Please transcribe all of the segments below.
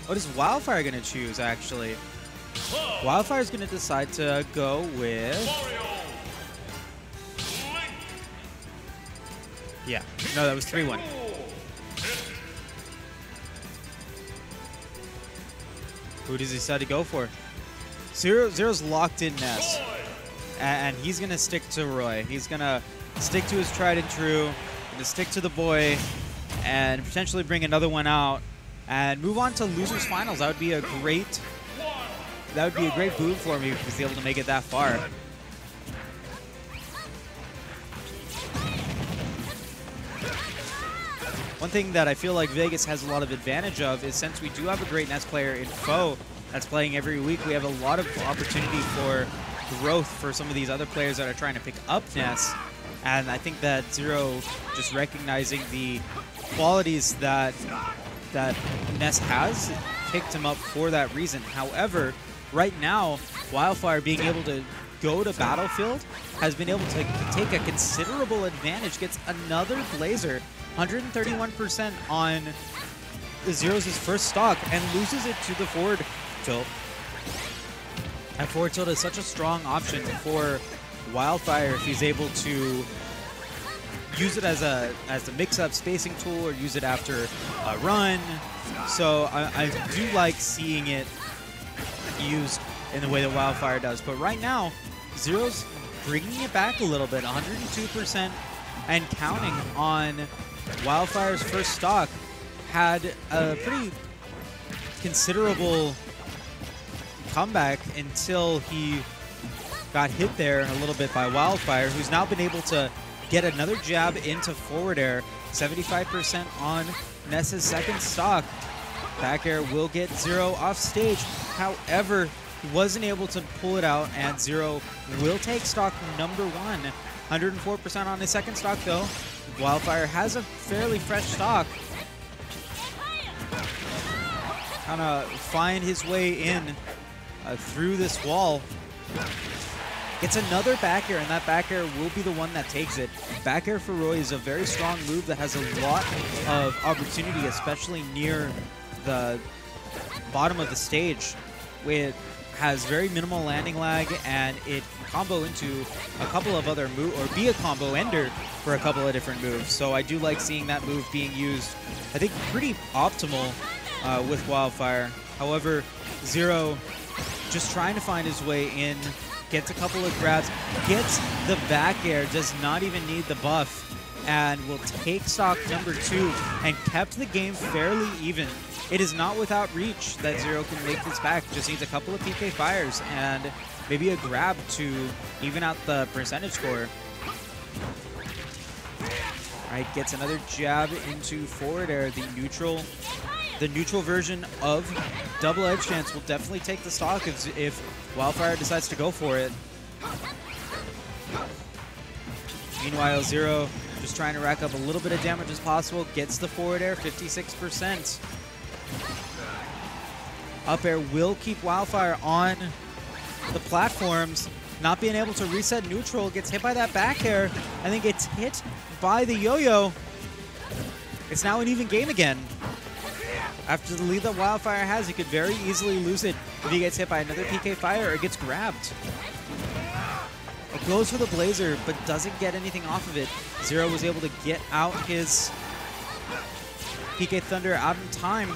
What is Wildfire going to choose, actually? Wildfire is going to decide to go with... Yeah. No, that was 3-1. Who does he decide to go for? Zero's locked in Ness. And he's going to stick to Roy. He's going to stick to his tried and true. Going to stick to the boy. And potentially bring another one out. And move on to Losers Finals. That would be a great boon for me if he's able to make it that far. One thing that I feel like Vegas has a lot of advantage of is since we do have a great Ness player in Foe that's playing every week, we have a lot of opportunity for growth for some of these other players that are trying to pick up Ness. And I think that Xero just recognizing the qualities that Ness has picked him up for that reason. However, right now, Wildfire being able to go to Battlefield has been able to take a considerable advantage, gets another Blazer, 131% on Zero's first stock, and loses it to the forward tilt. And forward tilt is such a strong option for Wildfire if he's able to use it as a mix-up spacing tool or use it after a run. So I do like seeing it used in the way that Wildfire does. But right now, Zero's bringing it back a little bit, 102% and counting on Wildfire's first stock. Had a pretty considerable comeback until he got hit there a little bit by Wildfire, who's now been able to get another jab into forward air. 75% on Ness's second stock. Back air will get Xero off stage. However, he wasn't able to pull it out, and Xero will take stock number 1. 104% on his second stock, though. Wildfire has a fairly fresh stock. Kind of find his way in through this wall. Gets another back air, and that back air will be the one that takes it. Back air for Roy is a very strong move that has a lot of opportunity, especially near the bottom of the stage. It has very minimal landing lag, and it can combo into a couple of other moves, or be a combo ender for a couple of different moves. So I do like seeing that move being used, I think, pretty optimal with Wildfire. However, Xero just trying to find his way in, gets a couple of grabs, gets the back air, does not even need the buff, and will take stock number 2 and kept the game fairly even. It is not without reach that Xero can make this back. Just needs a couple of PK fires and maybe a grab to even out the percentage score. Alright, gets another jab into forward air. The neutral version of double edge chance will definitely take the stock if Wildfire decides to go for it. Meanwhile, Xero just trying to rack up a little bit of damage as possible. Gets the forward air, 56%. Up air will keep Wildfire on the platforms. Not being able to reset neutral, gets hit by that back air, and then gets hit by the yo-yo. It's now an even game again. After the lead that Wildfire has, he could very easily lose it if he gets hit by another PK fire or gets grabbed. It goes for the Blazer, but doesn't get anything off of it. Xero was able to get out his PK Thunder out in time.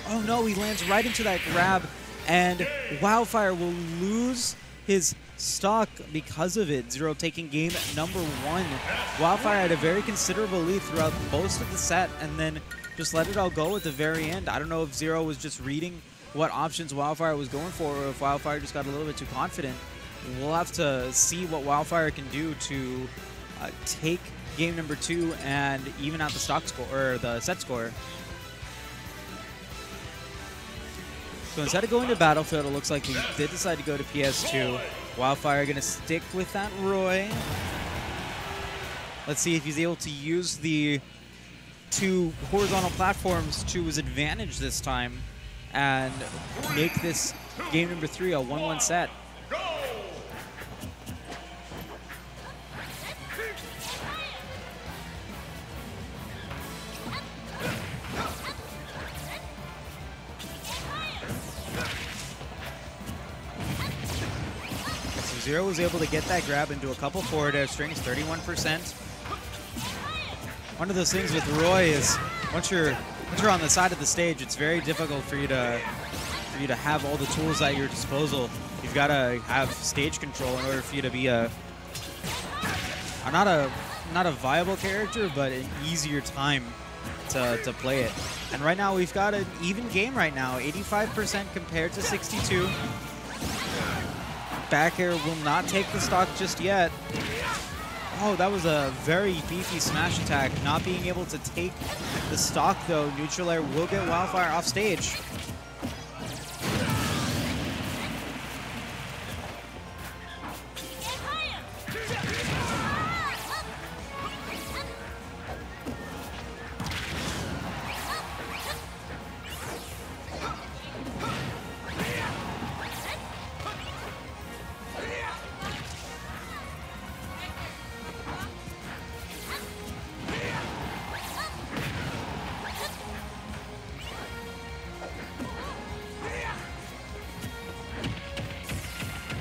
Oh no, he lands right into that grab, and Wildfire will lose his stock because of it. Xero taking game number 1. Wildfire had a very considerable lead throughout most of the set, and then just let it all go at the very end. I don't know if Xero was just reading what options Wildfire was going for, or if Wildfire just got a little bit too confident. We'll have to see what Wildfire can do to take game number 2 and even out the stock score, or the set score. So instead of going to Battlefield, it looks like he did decide to go to PS2. Wildfire going to stick with that Roy. Let's see if he's able to use the 2 horizontal platforms to his advantage this time and make this game number 3 a 1-1 set. Xero was able to get that grab into a couple forward air strings, 31%. One of those things with Roy is once you're on the side of the stage, it's very difficult for you to have all the tools at your disposal. You've got to have stage control in order for you to be not a viable character, but an easier time to play it. And right now we've got an even game right now, 85% compared to 62. Back air will not take the stock just yet. Oh, that was a very beefy smash attack. Not being able to take the stock though. Neutral air will get Wildfire off stage.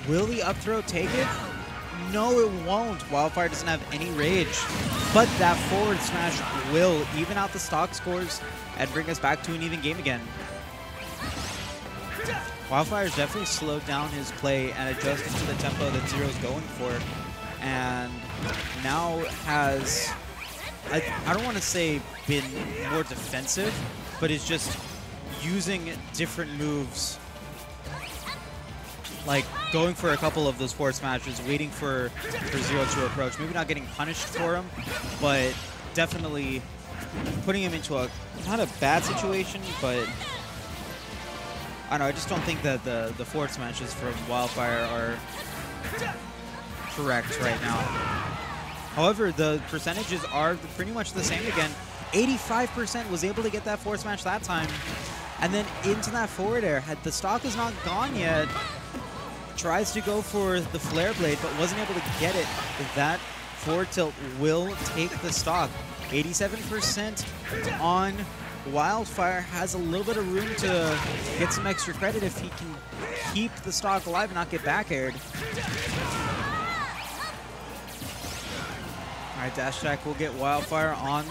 Will the up throw take it? No, it won't. Wildfire doesn't have any rage. But that forward smash will even out the stock scores and bring us back to an even game again. Wildfire's definitely slowed down his play and adjusted to the tempo that Xero's going for. And now has, I don't want to say been more defensive, but is just using different moves. Like going for a couple of those forward smashes, waiting for Xero to approach. Maybe not getting punished for him, but definitely putting him into a, not a bad situation, but I don't know, I just don't think that the forward smashes from Wildfire are correct right now. However, the percentages are pretty much the same again. 85% was able to get that forward smash that time. And then into that forward air. The stock is not gone yet. Tries to go for the flare blade, but wasn't able to get it. That forward tilt will take the stock. 87% on Wildfire. Has a little bit of room to get some extra credit if he can keep the stock alive and not get back aired. All right, dash attack will get Wildfire on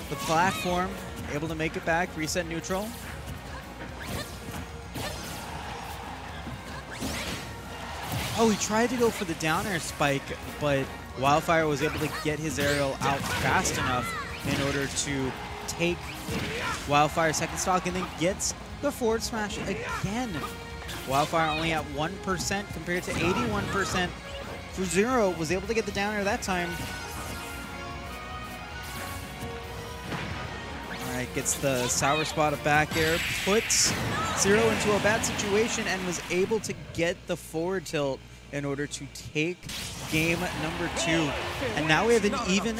the platform. Able to make it back, reset neutral. Oh, he tried to go for the down air spike, but Wildfire was able to get his aerial out fast enough in order to take Wildfire's second stock and then gets the forward smash again. Wildfire only at 1% compared to 81%. For Xero, was able to get the down air that time. Alright, gets the sour spot of back air, puts Xero into a bad situation and was able to get the forward tilt in order to take game number 2. And now we have an even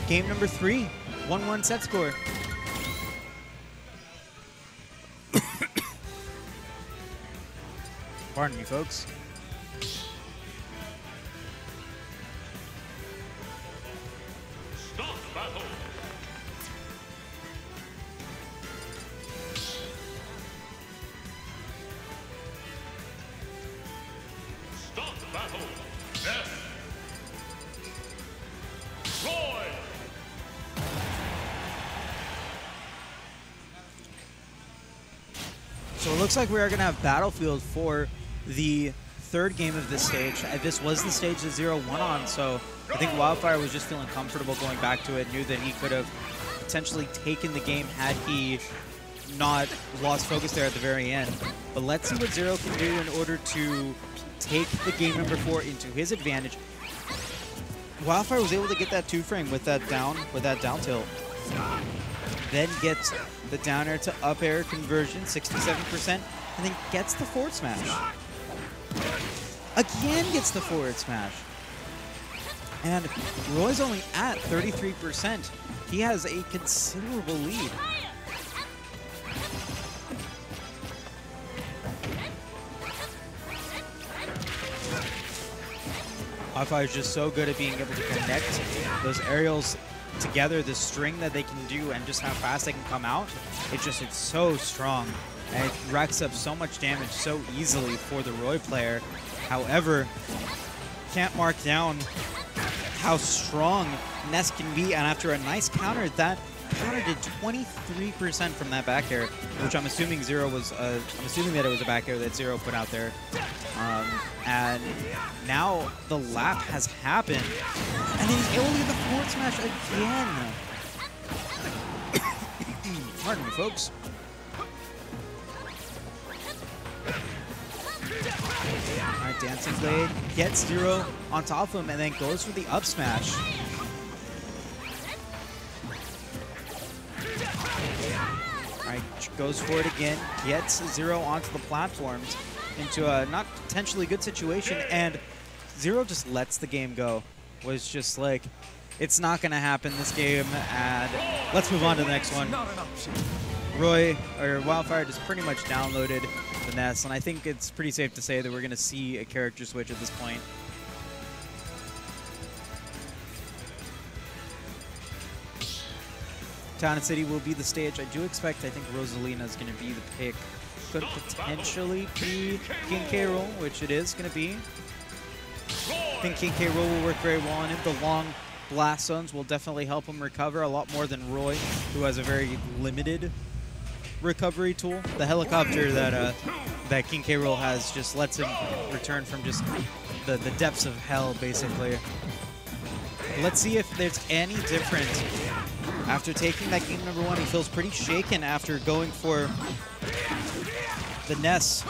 game number 3. 1-1 set score. Pardon me, folks. Stop battle. Stop battle. Ness. Roy. So it looks like we are going to have Battlefield for the third game of this stage. This was the stage that Xero won on, so I think Wildfire was just feeling comfortable going back to it, knew that he could have potentially taken the game had he not lost focus there at the very end. But let's see what Xero can do in order to take the game number 4 into his advantage. Wildfire was able to get that 2-frame with that down tilt. Then gets the down air to up air conversion, 67%, and then gets the forward smash. Again gets the forward smash. And Roy's only at 33%. He has a considerable lead. Wildfire is just so good at being able to connect those aerials together, the string that they can do and just how fast they can come out, it's so strong. And it racks up so much damage so easily for the Roy player. However, can't mark down how strong Ness can be, and after a nice counter, that counter did 23% from that back air, which I'm assuming Xero was. I'm assuming that it was a back air that Xero put out there. And now the lap has happened, and then he's able to get the forward smash again. Pardon me, folks. Alright, Dancing Blade gets Xero on top of him and then goes for the up smash. Alright, goes for it again, gets Xero onto the platforms into a not potentially good situation, and Xero just lets the game go. Was just like, it's not going to happen this game, and let's move on to the next one. Roy, or Wildfire, just pretty much downloaded the Ness, and I think it's pretty safe to say that we're going to see a character switch at this point. Town and City will be the stage. I do expect, I think Rosalina is going to be the pick. Could potentially be King K. Rool, which it is going to be. I think King K. Rool will work very well on him. The long blast zones will definitely help him recover a lot more than Roy, who has a very limited recovery tool. The helicopter that King K. Rool has just lets him return from just the depths of hell, basically. Let's see if there's any difference. After taking that game number 1, he feels pretty shaken after going for the Ness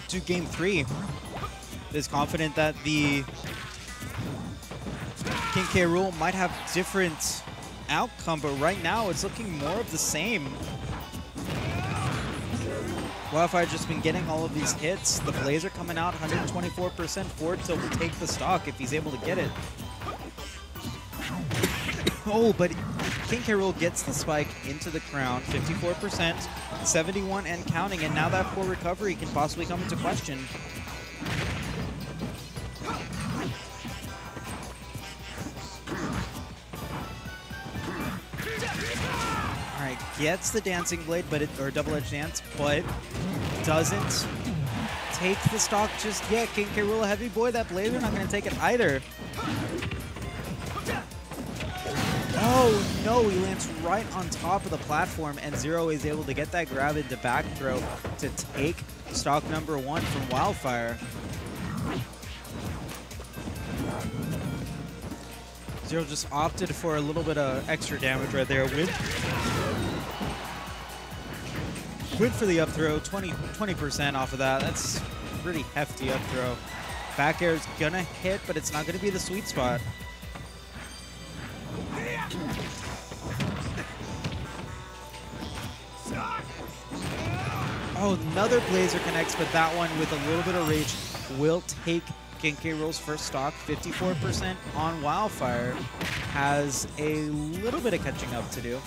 to game 3. Is confident that the King K. Rool might have different outcome, but right now it's looking more of the same. Wildfire just been getting all of these hits. The Blazer coming out 124% forward tilt to take the stock if he's able to get it. Oh, but King K. Rool gets the spike into the crown, 54%, 71 and counting, and now that poor recovery can possibly come into question. Alright, gets the Dancing Blade, but or double-edged dance, but doesn't take the stock just yet. King K. Rool, a heavy boy, that Blazer not going to take it either. Oh no, he lands right on top of the platform, and Xero is able to get that grab into back throw to take stock number 1 from Wildfire. Xero just opted for a little bit of extra damage right there. Went for the up throw, 20% off of that. That's pretty hefty up throw. Back air is gonna hit, but it's not gonna be the sweet spot. Oh, another Blazer connects, but that one with a little bit of rage will take King K. Rool's first stock. 54% on Wildfire. Has a little bit of catching up to do,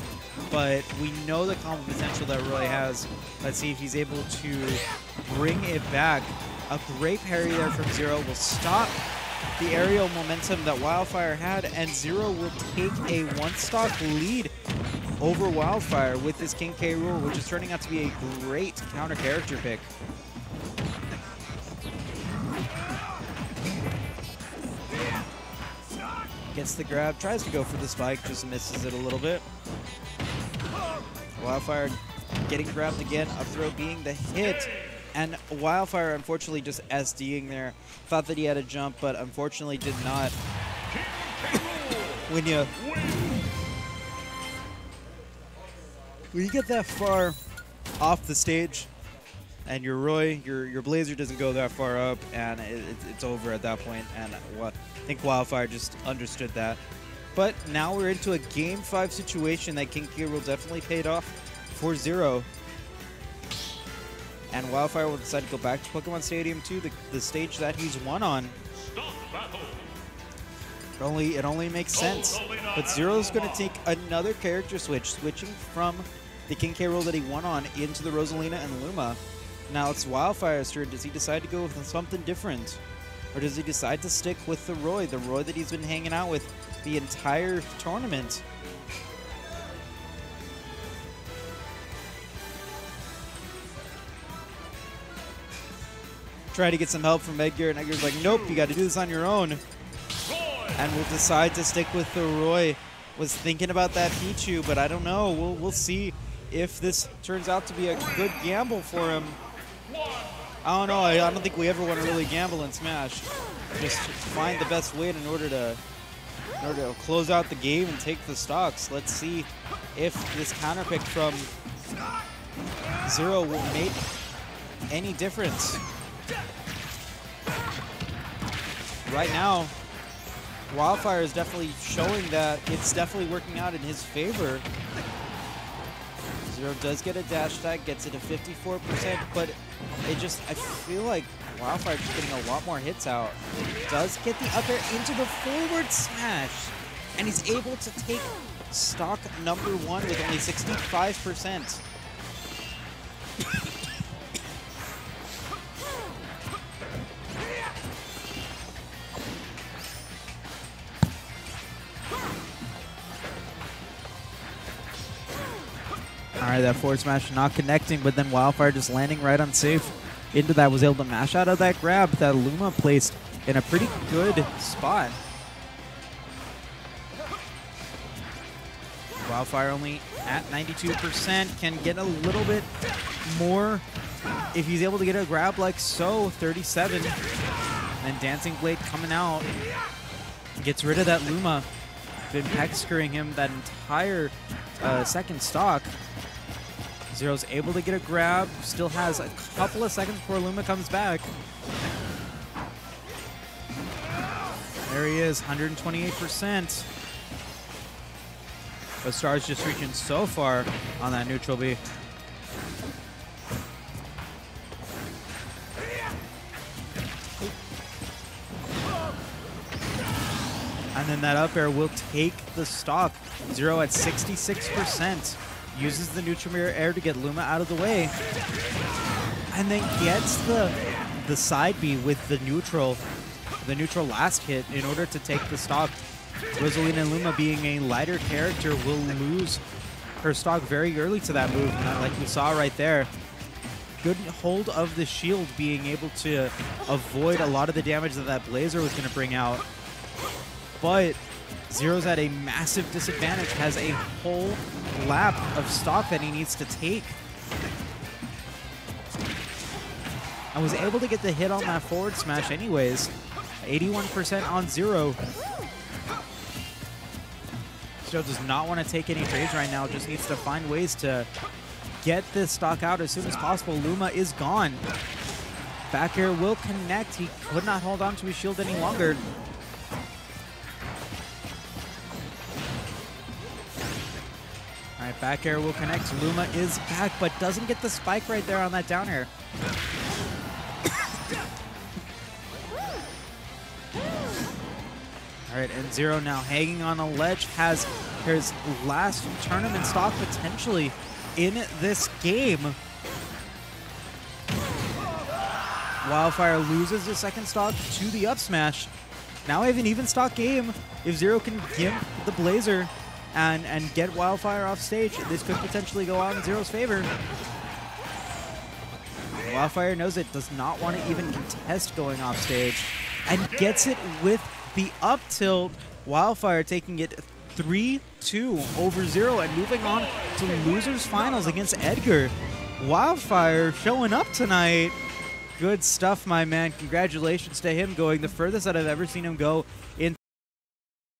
but we know the combo potential that Roy has. Let's see if he's able to bring it back. A great parry there from Xero will stop the aerial momentum that Wildfire had, and Xero will take a 1-stock lead over Wildfire with this King K. Rool, which is turning out to be a great counter character pick. Gets the grab, tries to go for the spike, just misses it a little bit. Wildfire getting grabbed again, up throw being the hit. And Wildfire, unfortunately, just SDing there. Thought that he had a jump, but unfortunately did not. When you get that far off the stage, and your Roy, your Blazer doesn't go that far up, and it's over at that point. And I think Wildfire just understood that. But now we're into a Game 5 situation that King K. Rool definitely paid off for Xero. And Wildfire will decide to go back to Pokemon Stadium 2, the stage that he's won on. It only makes sense. But Xero's going to take another character switch, switching from the King K. Rool that he won on into the Rosalina and Luma. Now it's Wildfire's turn. Does he decide to go with something different? Or does he decide to stick with the Roy that he's been hanging out with the entire tournament? try to get some help from Edgar, and Edgar's like, nope, you got to do this on your own. And will decide to stick with the Roy. Was thinking about that Pichu, but I don't know. We'll see if this turns out to be a good gamble for him. I don't know. I don't think we ever want to really gamble in Smash. Just find the best way in order to close out the game and take the stocks. Let's see if this counter pick from Xero will make any difference. Right now, Wildfire is definitely showing that it's definitely working out in his favor. Xero does get a dash attack, gets it to 54%, but I feel like Wildfire just getting a lot more hits out. Does get the up air into the forward smash, and he's able to take stock number 1 with only 65%. Alright, that forward smash not connecting, but then Wildfire just landing right on safe into that. Was able to mash out of that grab that Luma placed in a pretty good spot. Wildfire only at 92%, can get a little bit more if he's able to get a grab like so. 37, and Dancing Blade coming out, gets rid of that Luma. Been pexcurring him that entire second stock. Xero's able to get a grab, still has a couple of seconds before Luma comes back. There he is, 128%. But Star's just reaching so far on that neutral B. And then that up air will take the stock. Xero at 66%. Uses the neutral mirror air to get Luma out of the way. And then gets the side B with the neutral last hit in order to take the stock. Rosalina Luma, being a lighter character, will lose her stock very early to that move, like we saw right there. Good hold of the shield, being able to avoid a lot of the damage that that Blazer was going to bring out. But Xero's at a massive disadvantage, has a whole lap of stock that he needs to take. And was able to get the hit on that forward smash anyways. 81% on Xero. Xero does not want to take any trades right now, just needs to find ways to get this stock out as soon as possible. Luma is gone. Back air will connect. He could not hold on to his shield any longer. All right, back air will connect. Luma is back, but doesn't get the spike right there on that down air. All right, and Xero now hanging on a ledge, has his last tournament stock potentially in this game. Wildfire loses the second stock to the up smash. Now we have an even stock game. If Xero can gimp the Blazer and get Wildfire off stage, this could potentially go out in Xero's favor. Wildfire knows it, does not want to even contest going off stage, and gets it with the up tilt. Wildfire taking it 3-2 over Xero and moving on to losers finals against Edgar. Wildfire showing up tonight. Good stuff, my man. Congratulations to him, going the furthest that I've ever seen him go in